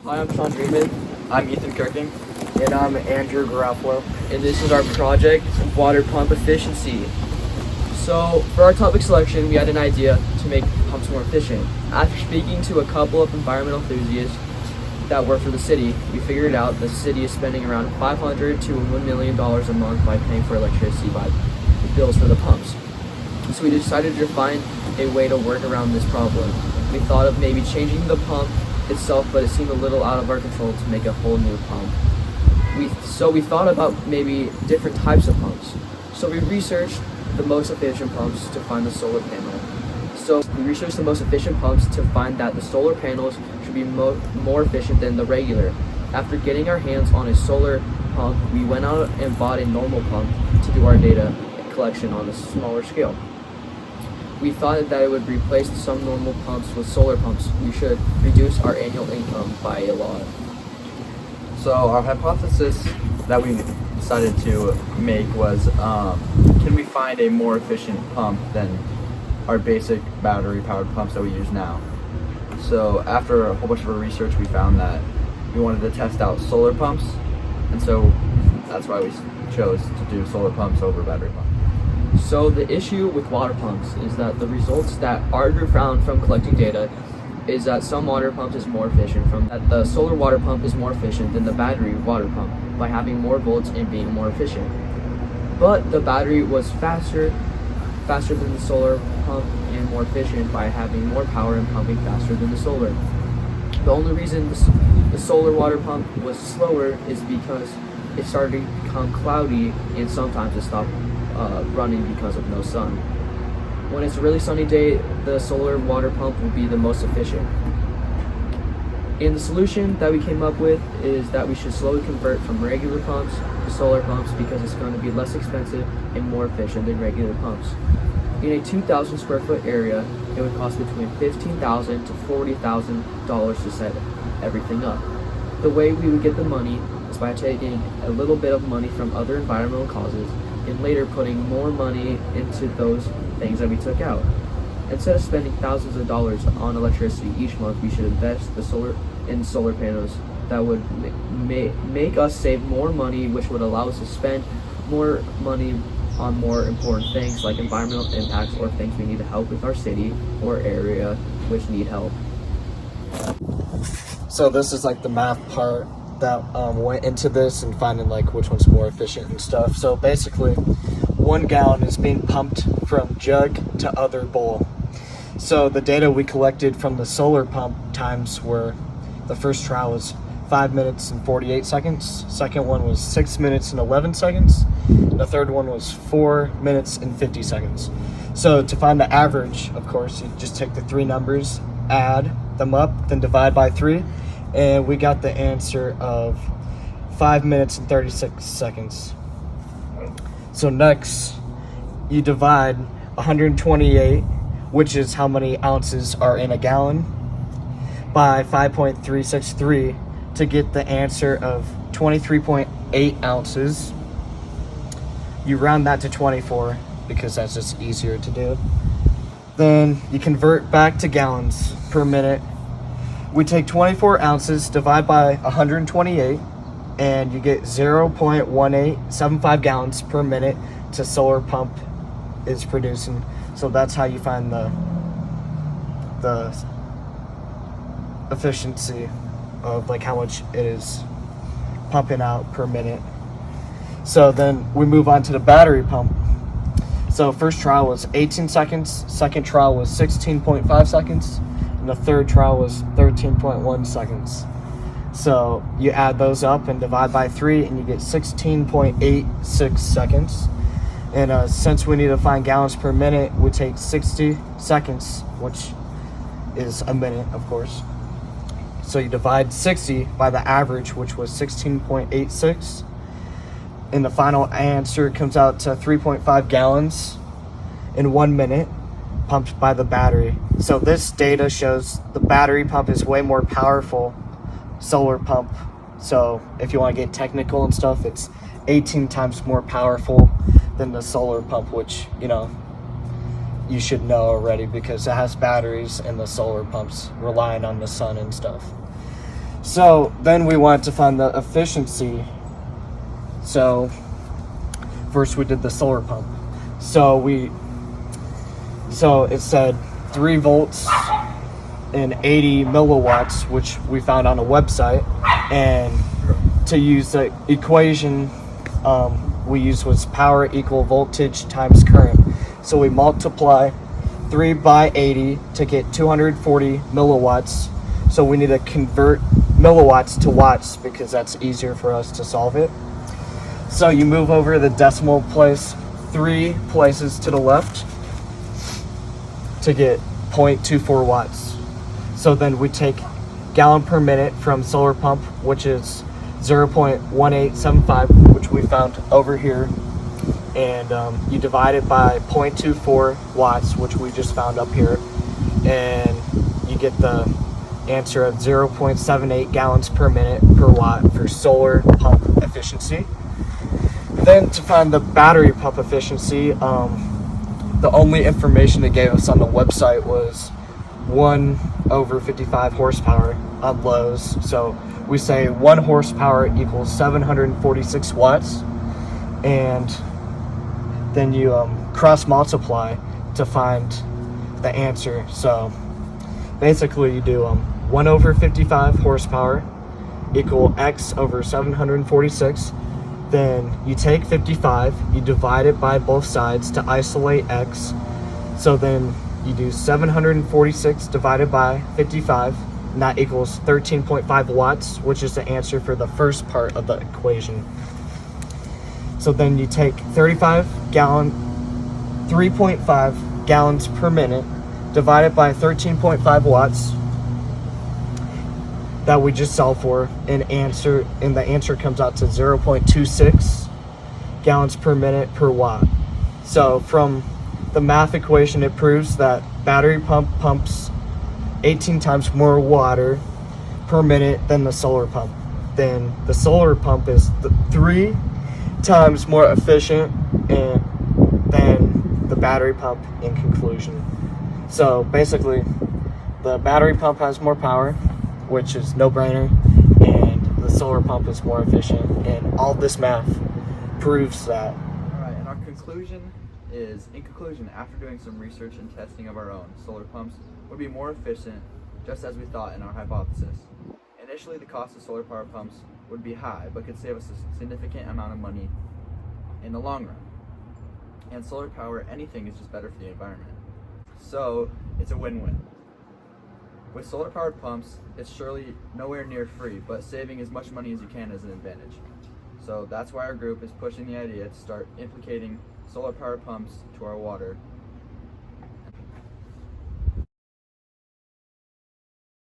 Hi, I'm Sean Dreeman. I'm Ethan Kirking. And I'm Andrew Garofalo. And this is our project, Water Pump Efficiency. So, for our topic selection, we had an idea to make pumps more efficient. After speaking to a couple of environmental enthusiasts that work for the city, we figured out the city is spending around $500 to $1 million a month by paying for electricity by the bills for the pumps. So we decided to find a way to work around this problem. We thought of maybe changing the pump itself, but it seemed a little out of our control to make a whole new pump. So we thought about maybe different types of pumps. So we researched the most efficient pumps to find the solar panel. So we researched the most efficient pumps to find that the solar panels should be more efficient than the regular. After getting our hands on a solar pump, we went out and bought a normal pump to do our data collection on a smaller scale. We thought that it would replace some normal pumps with solar pumps. We should reduce our annual income by a lot. So our hypothesis that we decided to make was, can we find a more efficient pump than our basic battery-powered pumps that we use now? So after a whole bunch of our research, we found that we wanted to test out solar pumps, and so that's why we chose to do solar pumps over battery pumps. So the issue with water pumps is that the results that our group found from collecting data is that some water pumps is more efficient, that the solar water pump is more efficient than the battery water pump by having more volts and being more efficient. But the battery was faster than the solar pump and more efficient by having more power and pumping faster than the solar. The only reason the solar water pump was slower is because it started to become cloudy and sometimes it stopped running because of no sun. When it's a really sunny day, the solar water pump will be the most efficient. And the solution that we came up with is that we should slowly convert from regular pumps to solar pumps because it's going to be less expensive and more efficient than regular pumps. In a 2,000 square foot area, it would cost between $15,000 to $40,000 to set everything up. The way we would get the money is by taking a little bit of money from other environmental causes and later putting more money into those things that we took out. Instead of spending thousands of dollars on electricity each month, we should invest in solar panels that would make us save more money, which would allow us to spend more money on more important things like environmental impacts or things we need to help with our city or area which need help. So this is like the math part that went into this and finding like which one's more efficient and stuff. So basically 1 gallon is being pumped from jug to other bowl. So the data we collected from the solar pump times were, the first trial was 5 minutes and 48 seconds, second one was 6 minutes and 11 seconds, and the third one was 4 minutes and 50 seconds. So to find the average, of course, you just take the 3 numbers, add them up, then divide by 3, and we got the answer of 5 minutes and 36 seconds. So next, you divide 128, which is how many ounces are in a gallon, by 5.363 to get the answer of 23.8 ounces. You round that to 24 because that's just easier to do. Then you convert back to gallons per minute. We take 24 ounces, divide by 128, and you get 0.1875 gallons per minute to solar pump is producing. So that's how you find the efficiency of like how much it is pumping out per minute. So then we move on to the battery pump. So first trial was 18 seconds, second trial was 16.5 seconds, and the third trial was 13.1 seconds. So you add those up and divide by 3 and you get 16.86 seconds. And since we need to find gallons per minute, we take 60 seconds, which is a minute, of course. So you divide 60 by the average, which was 16.86. And the final answer comes out to 3.5 gallons in 1 minute pumped by the battery. So this data shows the battery pump is way more powerful solar pump. So if you want to get technical and stuff, it's 18 times more powerful than the solar pump, which, you know, you should know already because it has batteries and the solar pumps relying on the sun and stuff. So then we wanted to find the efficiency. So first we did the solar pump. So it said 3 volts and 80 milliwatts, which we found on a website. And to use the equation we used was power equal voltage times current. So we multiply 3 by 80 to get 240 milliwatts. So we need to convert milliwatts to watts because that's easier for us to solve it. So you move over the decimal place 3 places to the left to get 0.24 watts. So then we take gallon per minute from solar pump, which is 0.1875, which we found over here, and you divide it by 0.24 watts, which we just found up here, and you get the answer of 0.78 gallons per minute per watt for solar pump efficiency. Then to find the battery pump efficiency, the only information they gave us on the website was 1/55 horsepower on Lowe's. So we say 1 horsepower equals 746 watts, and then you cross multiply to find the answer. So basically you do 1/55 horsepower equal X over 746. Then you take 55, you divide it by both sides to isolate X. So then you do 746 divided by 55, and that equals 13.5 watts, which is the answer for the first part of the equation. So then you take 3.5 gallons per minute, divided by 13.5 watts that we just solved for, and the answer comes out to 0.26 gallons per minute per watt. So from the math equation, it proves that battery pump pumps 18 times more water per minute than the solar pump. Then the solar pump is 3 times more efficient than the battery pump in conclusion. So basically, the battery pump has more power, which is no-brainer, and the solar pump is more efficient, and all this math proves that. Alright, and our conclusion is, in conclusion, after doing some research and testing of our own, solar pumps would be more efficient, just as we thought in our hypothesis. Initially, the cost of solar power pumps would be high, but could save us a significant amount of money in the long run. And solar power, anything is just better for the environment. So, it's a win-win. With solar powered pumps, it's surely nowhere near free, but saving as much money as you can is an advantage. So that's why our group is pushing the idea to start implicating solar powered pumps to our water